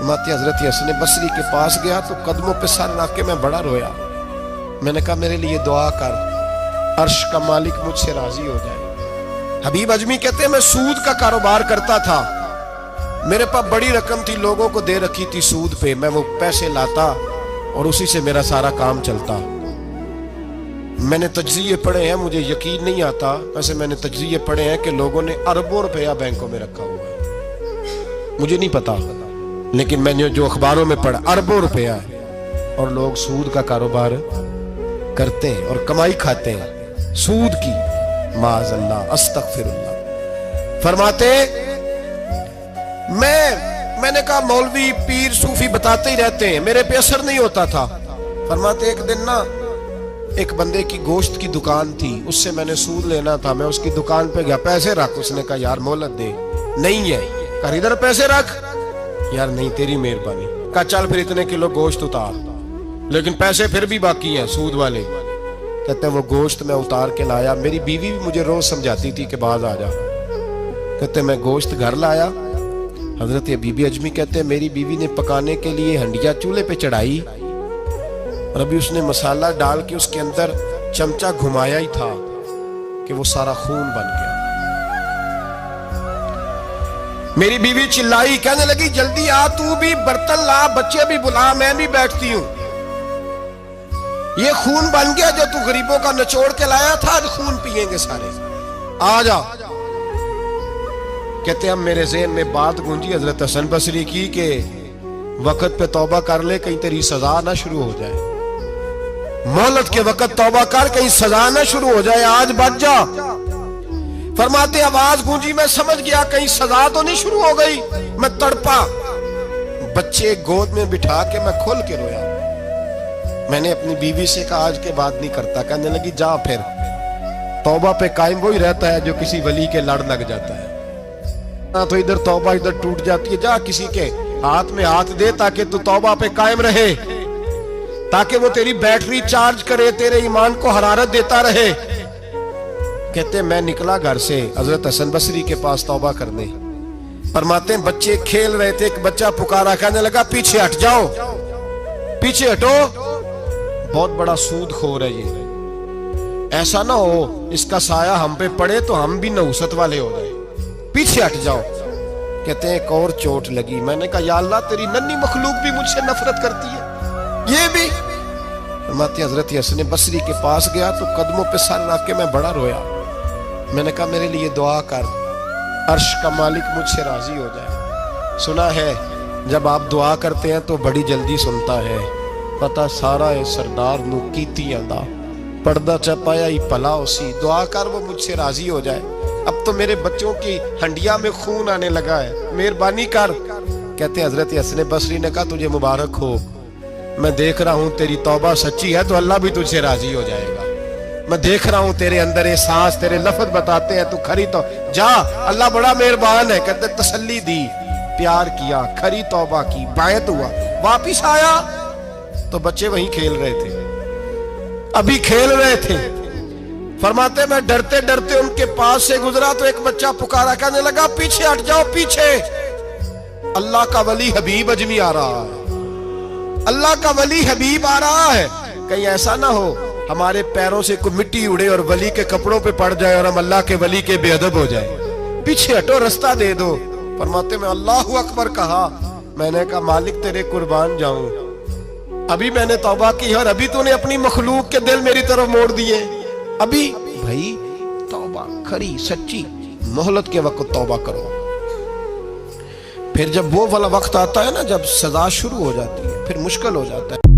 फरमाते हजरत हसन बसरी के पास गया तो कदमों पे सर रख के मैं बड़ा रोया। मैंने कहा मेरे लिए दुआ कर, अर्श का मालिक मुझसे राजी हो जाए। हबीब अजमी कहते हैं मैं सूद का कारोबार करता था, मेरे पास बड़ी रकम थी, लोगों को दे रखी थी सूद पे, मैं वो पैसे लाता और उसी से मेरा सारा काम चलता। मैंने तज्जिए पढ़े हैं, मुझे यकीन नहीं आता, वैसे मैंने तज्जिए पढ़े हैं कि लोगों ने अरबों रुपया बैंकों में रखा हुआ है, मुझे नहीं पता, लेकिन मैंने जो अखबारों में पढ़ा अरबों रुपया है और लोग सूद का कारोबार करते हैं और कमाई खाते हैं सूद की। माज़अल्लाह, अस्तगफिरुल्लाह। फरमाते मैंने कहा मौलवी पीर सूफी बताते ही रहते हैं, मेरे पे असर नहीं होता था। फरमाते एक दिन ना एक बंदे की गोश्त की दुकान थी, उससे मैंने सूद लेना था, मैं उसकी दुकान पे गया, पैसे रख। उसने कहा यार मोहलत दे, नहीं है। कहा इधर पैसे रख, यार नहीं तेरी मेहरबानी। कहा चल फिर इतने किलो गोश्त उतार, लेकिन पैसे फिर भी बाकी हैं सूद वाले। कहते हैं वो गोश्त मैं उतार के लाया, मेरी बीवी भी मुझे रोज समझाती थी कि बाज आ जा। कहते मैं गोश्त घर लाया, हजरत बीबी अजमी कहते हैं मेरी बीवी ने पकाने के लिए हंडिया चूल्हे पे चढ़ाई और अभी उसने मसाला डाल के उसके अंदर चमचा घुमाया ही था कि वो सारा खून बन गया। मेरी बीवी चिल्लाई, कहने लगी जल्दी आ, तू भी बर्तन ला, बच्चे भी बुला, मैं भी बैठती हूं। ये खून बन गया जो तू गरीबों का निचोड़ के लाया था, आज खून पिएंगे सारे, आ जा। कहते हैं मेरे ज़हन में बात गूंजी हजरत हसन बसरी की कि वक्त पे तौबा कर ले, कहीं तेरी सजा ना शुरू हो जाए। मोहलत के वक्त तौबा कर, कहीं सजा ना शुरू हो जाए, आज बच जा। फरमाते आवाज गूंजी, मैं समझ गया कहीं सजा तो नहीं शुरू हो गई। मैं तड़पा, बच्चे गोद में बिठा के मैं खोल के रोया। मैंने अपनी बीवी से कहा आज के बाद नहीं करता। कहने लगी जा फिर, तौबा पे कायम वही रहता है जो किसी वली के लड़ लग जाता है। तो इधर तौबा इधर टूट जाती है, जा किसी के हाथ में हाथ दे ताकि तू तौबा पे कायम रहे, ताकि वो तेरी बैटरी चार्ज करे, तेरे ईमान को हरारत देता रहे। कहते मैं निकला घर से हजरत हसन बसरी के पास तौबा करने। फरमाते बच्चे खेल रहे थे, एक बच्चा पुकारा, कहने लगा पीछे हट जाओ, पीछे हटो, बहुत बड़ा सूद खोर है ये, ऐसा ना हो इसका साया हम पे पड़े तो हम भी नहुसत वाले हो जाए, पीछे हट जाओ। कहते हैं एक और चोट लगी। मैंने कहा या अल्लाह तेरी नन्ही मखलूक भी मुझसे नफरत करती है, ये भी। फरमाते हजरत हसन बसरी के पास गया तो कदमों पे सर रख के मैं बड़ा रोया। मैंने कहा मेरे लिए दुआ कर, अर्श का मालिक मुझसे राजी हो जाए। सुना है जब आप दुआ करते हैं तो बड़ी जल्दी सुनता है, पता सारा है सरदार नू कीतियां दा, पर्दा चपाया ही भला उसी, दुआ कर वो मुझसे राजी हो जाए। अब तो मेरे बच्चों की हंडिया में खून आने लगा है, मेहरबानी कर। कहते हजरत हसन बसरी ने कहा तुझे मुबारक हो, मैं देख रहा हूं तेरी तौबा सच्ची है तो अल्लाह भी तुझसे राजी हो जाएगा। मैं देख रहा हूं तेरे अंदर ये सांस, तेरे लफ्ज बताते हैं तू खरी तो जा, अल्लाह बड़ा मेहरबान है। कहते तसल्ली दी, प्यार किया, खरी तौबा की, बायत हुआ, वापिस आया तो बच्चे वहीं खेल रहे थे, अभी खेल रहे थे। फरमाते मैं डरते डरते उनके पास से गुजरा तो एक बच्चा पुकारा, कहने लगा पीछे हट जाओ, पीछे। अल्लाह का वली हबीब अजमी आ रहा है, अल्लाह का वली हबीब आ रहा है। कहीं ऐसा ना हो हमारे पैरों से कोई मिट्टी उड़े और वली के कपड़ों पे पड़ जाए और हम अल्लाह के वली के बेअदब हो जाए, पीछे हटो, रास्ता दे दो। फरमाते मैं अल्लाहु अकबर कहा, मैंने कहा मालिक तेरे कुर्बान जाऊं, अभी मैंने तौबा की और अभी तूने अपनी मखलूक के दिल मेरी तरफ मोड़ दिए। अभी भाई तौबा खरी सच्ची, मोहलत के वक्त तौबा करो। फिर जब वो वाला वक्त आता है ना जब सजा शुरू हो जाती है, फिर मुश्किल हो जाता है।